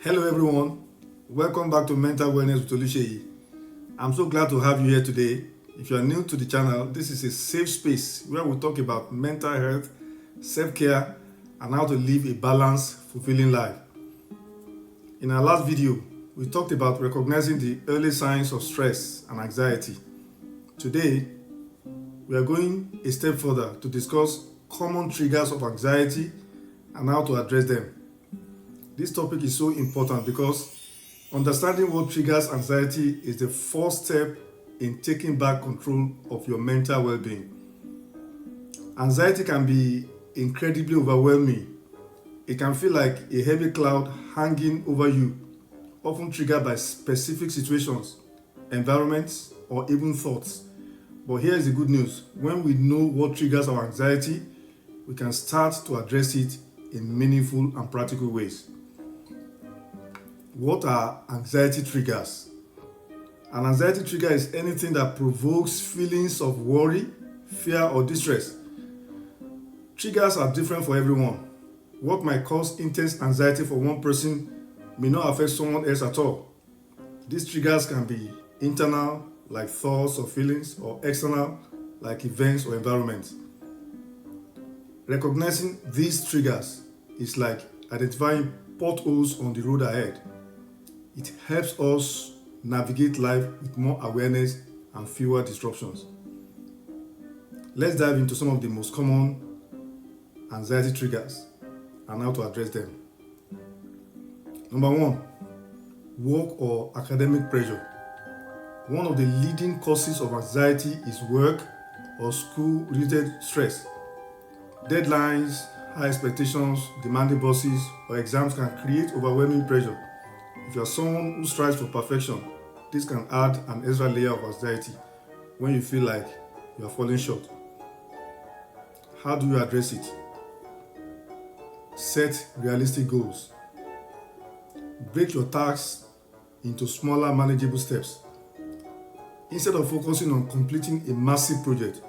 Hello everyone, welcome back to Mental Wellness with Oluseyi. I'm so glad to have you here today. If you are new to the channel, this is a safe space where we talk about mental health, self-care, and how to live a balanced, fulfilling life. In our last video, we talked about recognizing the early signs of stress and anxiety. Today, we are going a step further to discuss common triggers of anxiety and how to address them. This topic is so important because understanding what triggers anxiety is the first step in taking back control of your mental well-being. Anxiety can be incredibly overwhelming. It can feel like a heavy cloud hanging over you, often triggered by specific situations, environments, or even thoughts. But here is the good news. When we know what triggers our anxiety, we can start to address it in meaningful and practical ways. What are anxiety triggers? An anxiety trigger is anything that provokes feelings of worry, fear, or distress. Triggers are different for everyone. What might cause intense anxiety for one person may not affect someone else at all. These triggers can be internal, like thoughts or feelings, or external, like events or environments. Recognizing these triggers is like identifying potholes on the road ahead. It helps us navigate life with more awareness and fewer disruptions. Let's dive into some of the most common anxiety triggers and how to address them. Number one, work or academic pressure. One of the leading causes of anxiety is work or school-related stress. Deadlines, high expectations, demanding bosses, or exams can create overwhelming pressure. If you are someone who strives for perfection, this can add an extra layer of anxiety when you feel like you are falling short. How do you address it? Set realistic goals. Break your tasks into smaller, manageable steps. Instead of focusing on completing a massive project,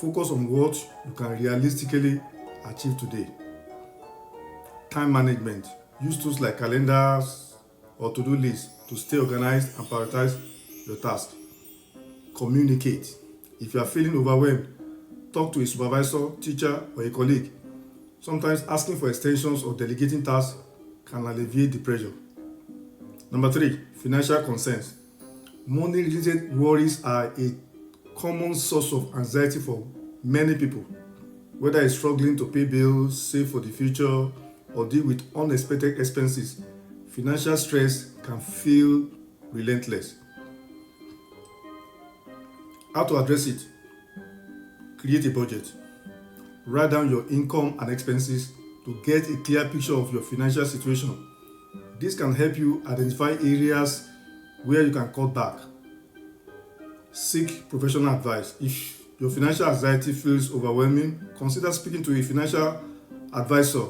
focus on what you can realistically achieve today. Time management. Use tools like calendars or to-do lists to stay organized and prioritize your tasks. Communicate. If you are feeling overwhelmed, talk to a supervisor, teacher, or a colleague. Sometimes asking for extensions or delegating tasks can alleviate the pressure. Number three, financial concerns. Money-related worries are a common source of anxiety for many people. Whether it's struggling to pay bills, save for the future, or deal with unexpected expenses, financial stress can feel relentless. How to address it? Create a budget. Write down your income and expenses to get a clear picture of your financial situation. This can help you identify areas where you can cut back. Seek professional advice. If your financial anxiety feels overwhelming, consider speaking to a financial advisor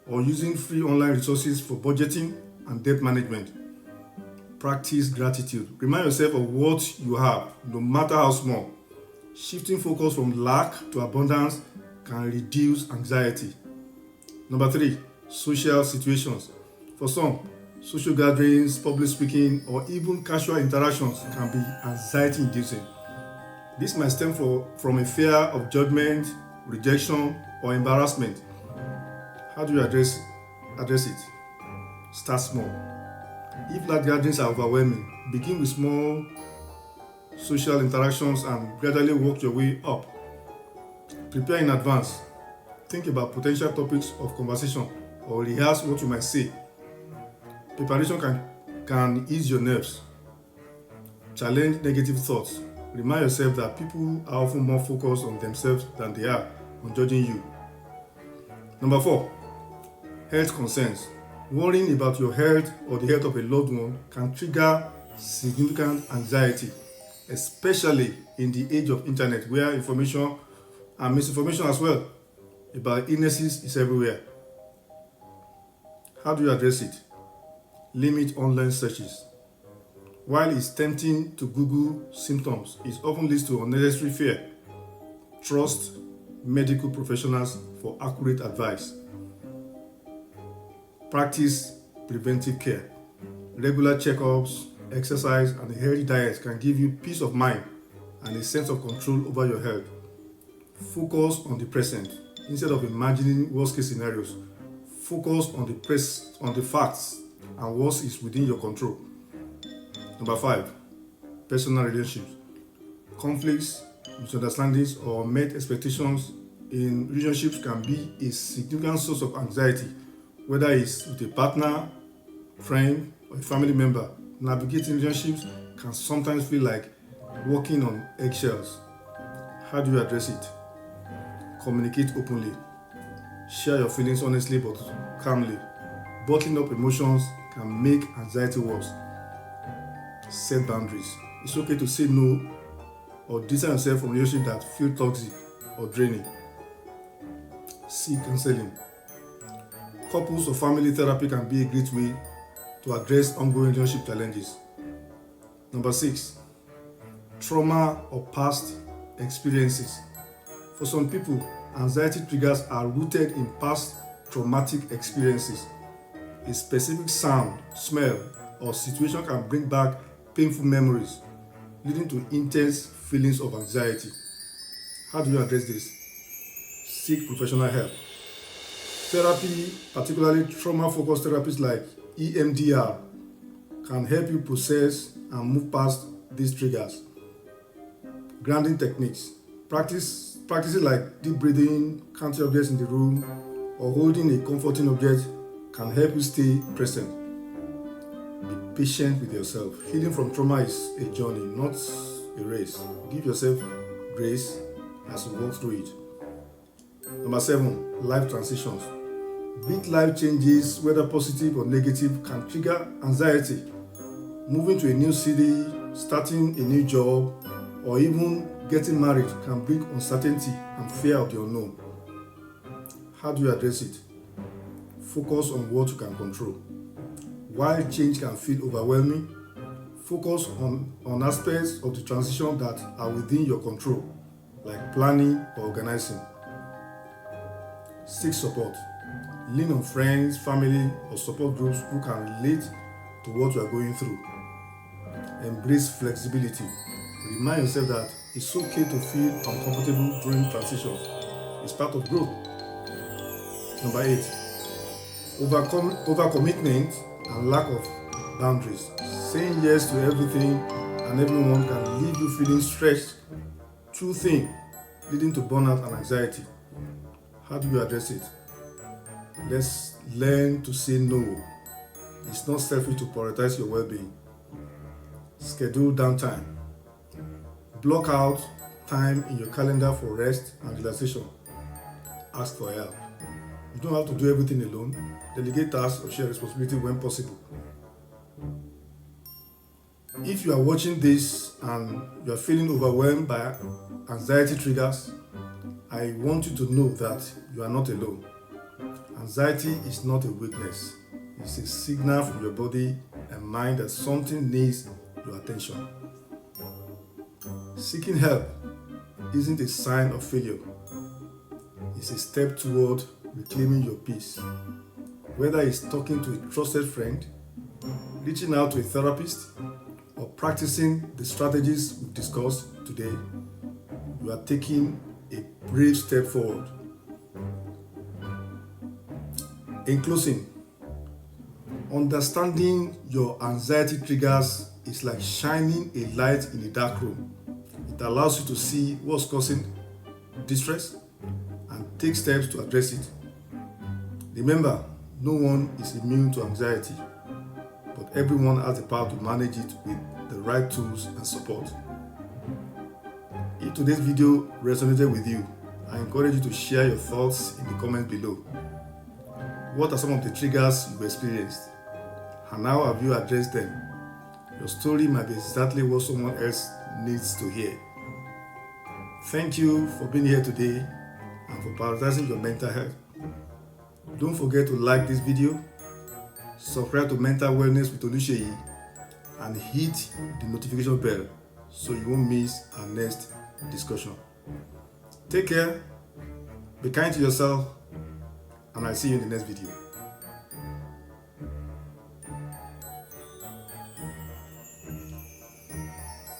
or using free online resources for budgeting and debt management. Practice gratitude. Remind yourself of what you have, no matter how small. Shifting focus from lack to abundance can reduce anxiety. Number three, social situations. For some, social gatherings, public speaking, or even casual interactions can be anxiety-inducing. This might stem from a fear of judgment, rejection, or embarrassment. How do you address it? Start small. If large gatherings are overwhelming, begin with small social interactions and gradually work your way up. Prepare in advance. Think about potential topics of conversation or rehearse what you might say. Preparation can ease your nerves. Challenge negative thoughts. Remind yourself that people are often more focused on themselves than they are on judging you. Number four, health concerns. Worrying about your health or the health of a loved one can trigger significant anxiety, especially in the age of internet where information and misinformation as well about illnesses is everywhere. How do you address it? Limit online searches. While it's tempting to Google symptoms, it often leads to unnecessary fear. Trust medical professionals for accurate advice. Practice preventive care. Regular checkups, exercise, and a healthy diet can give you peace of mind and a sense of control over your health. Focus on the present instead of imagining worst case scenarios. Focus on the facts and what is within your control. Number 5, personal relationships. Conflicts, misunderstandings, or met expectations in relationships can be a significant source of anxiety, whether it's with a partner, friend, or a family member. Navigating relationships can sometimes feel like walking on eggshells. How do you address it? Communicate openly. Share your feelings honestly but calmly. Bottling up emotions can make anxiety worse. Set boundaries. It's okay to say no or distance yourself from relationships that feel toxic or draining. Seek counseling. Couples or family therapy can be a great way to address ongoing relationship challenges. Number 6, trauma or past experiences. For some people, anxiety triggers are rooted in past traumatic experiences. A specific sound, smell, or situation can bring back painful memories, leading to intense feelings of anxiety. How do you address this? Seek professional help. Therapy, particularly trauma-focused therapies like EMDR, can help you process and move past these triggers. Grounding techniques. Practices like deep breathing, counting objects in the room, or holding a comforting object can help you stay present. Be patient with yourself. Healing from trauma is a journey, not a race. Give yourself grace as you walk through it. Number 7, life transitions. Big life changes, whether positive or negative, can trigger anxiety. Moving to a new city, starting a new job, or even getting married can bring uncertainty and fear of the unknown. How do you address it? Focus on what you can control. While change can feel overwhelming, focus on aspects of the transition that are within your control, like planning or organizing. Seek support. Lean on friends, family, or support groups who can relate to what you are going through. Embrace flexibility. Remind yourself that it's okay to feel uncomfortable during transitions. It's part of growth. Number 8, overcommitment and lack of boundaries. Saying yes to everything and everyone can leave you feeling stretched too thin, leading to burnout and anxiety. How do you address it? Let's learn to say no. It's not selfish to prioritize your well-being. Schedule downtime. Block out time in your calendar for rest and relaxation. Ask for help. You don't have to do everything alone. Delegate tasks or share responsibility when possible. If you are watching this and you are feeling overwhelmed by anxiety triggers, I want you to know that you are not alone. Anxiety is not a weakness. It's a signal from your body and mind that something needs your attention. Seeking help isn't a sign of failure. It's a step toward reclaiming your peace. Whether it's talking to a trusted friend, reaching out to a therapist, or practicing the strategies we've discussed today, you are taking a brave step forward. In closing, understanding your anxiety triggers is like shining a light in a dark room. It allows you to see what's causing distress and take steps to address it. Remember, no one is immune to anxiety, but everyone has the power to manage it with the right tools and support. If today's video resonated with you, I encourage you to share your thoughts in the comments below. What are some of the triggers you've experienced, and how have you addressed them? Your story might be exactly what someone else needs to hear. Thank you for being here today and for prioritizing your mental health. Don't forget to like this video, subscribe to Mental Wellness with Oluseyi, and hit the notification bell so you won't miss our next discussion. Take care, be kind to yourself, and I'll see you in the next video.